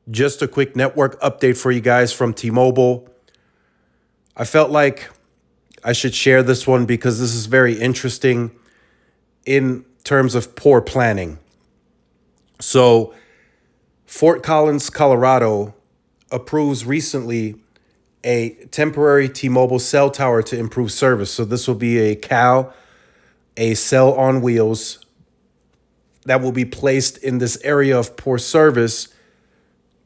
Just a quick network update for you guys from T-Mobile. I felt like I should share this one because this is very interesting in terms of poor planning. So, Fort Collins, Colorado approves recently a temporary T-Mobile cell tower to improve service. So this will be a CAL, a cell on wheels that will be placed in this area of poor service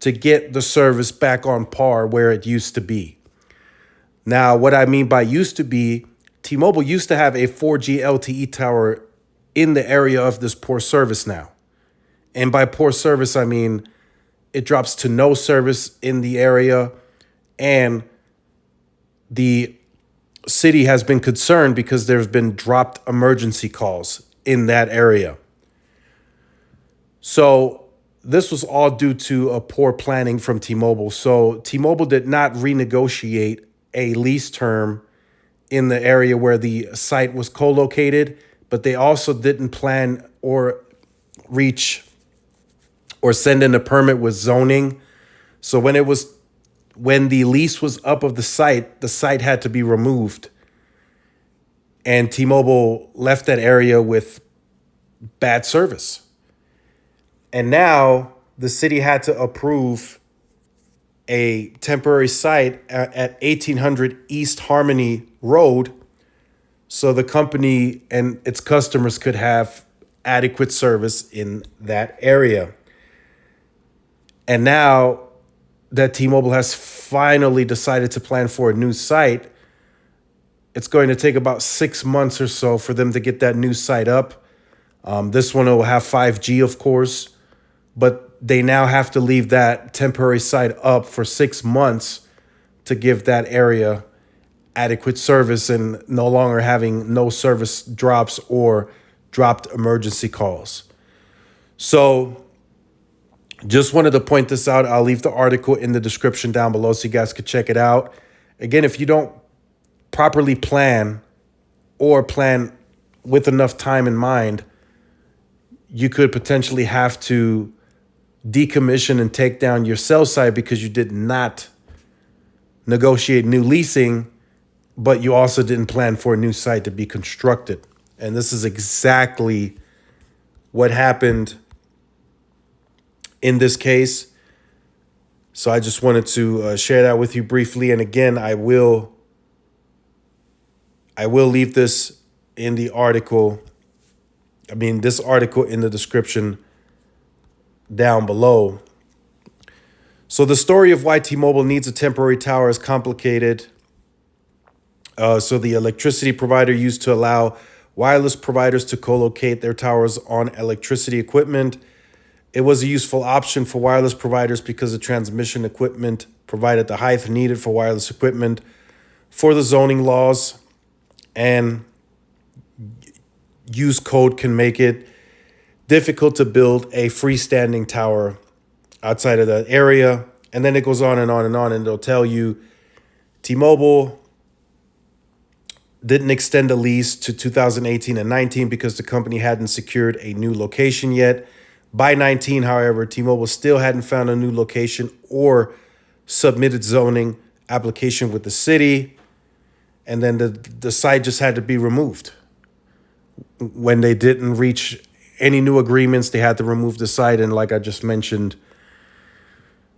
to get the service back on par where it used to be. Now, what I mean by used to be, T-Mobile used to have a 4G LTE tower in the area of this poor service now. And by poor service, I mean it drops to no service in the area, and the city has been concerned because there's been dropped emergency calls in that area. So this was all due to a poor planning from T-Mobile. So T-Mobile did not renegotiate a lease term in the area where the site was co-located, but they also didn't plan or reach or send in a permit with zoning. So when the lease was up of the site had to be removed. And T-Mobile left that area with bad service. And now the city had to approve a temporary site at 1800 East Harmony Road so the company and its customers could have adequate service in that area. And now that T-Mobile has finally decided to plan for a new site, it's going to take about 6 months or so for them to get that new site up. This one will have 5G, of course, but they now have to leave that temporary site up for 6 months to give that area adequate service and no longer having no service drops or dropped emergency calls. So just wanted to point this out. I'll leave the article in the description down below so you guys could check it out. Again, if you don't properly plan or plan with enough time in mind, you could potentially have to decommission and take down your cell site because you did not negotiate new leasing, but you also didn't plan for a new site to be constructed. And this is exactly what happened in this case. So I just wanted to share that with you briefly. And again, I will leave this in the article. This article in the description down below. So the story of why T-Mobile needs a temporary tower is complicated. So the electricity provider used to allow wireless providers to co-locate their towers on electricity equipment. It was a useful option for wireless providers because the transmission equipment provided the height needed for wireless equipment for the zoning laws, and use code can make it difficult to build a freestanding tower outside of that area. And then it goes on and on and on, and it'll tell you T-Mobile didn't extend the lease to 2018 and 19 because the company hadn't secured a new location yet. By 19, however, T-Mobile still hadn't found a new location or submitted zoning application with the city. And then the site just had to be removed. When they didn't reach any new agreements, they had to remove the site. And like I just mentioned,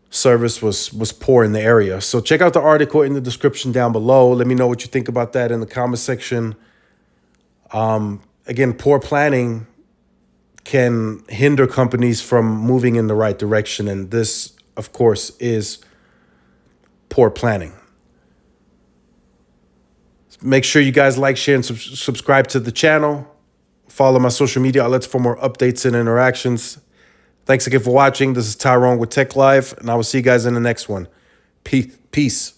service was poor in the area. So check out the article in the description down below. Let me know what you think about that in the comment section. Again, poor planning can hinder companies from moving in the right direction. And this, of course, is poor planning. Make sure you guys like, share, and subscribe to the channel. Follow my social media outlets for more updates and interactions. Thanks again for watching. This is Tyrone with Tech Live, and I will see you guys in the next one. Peace.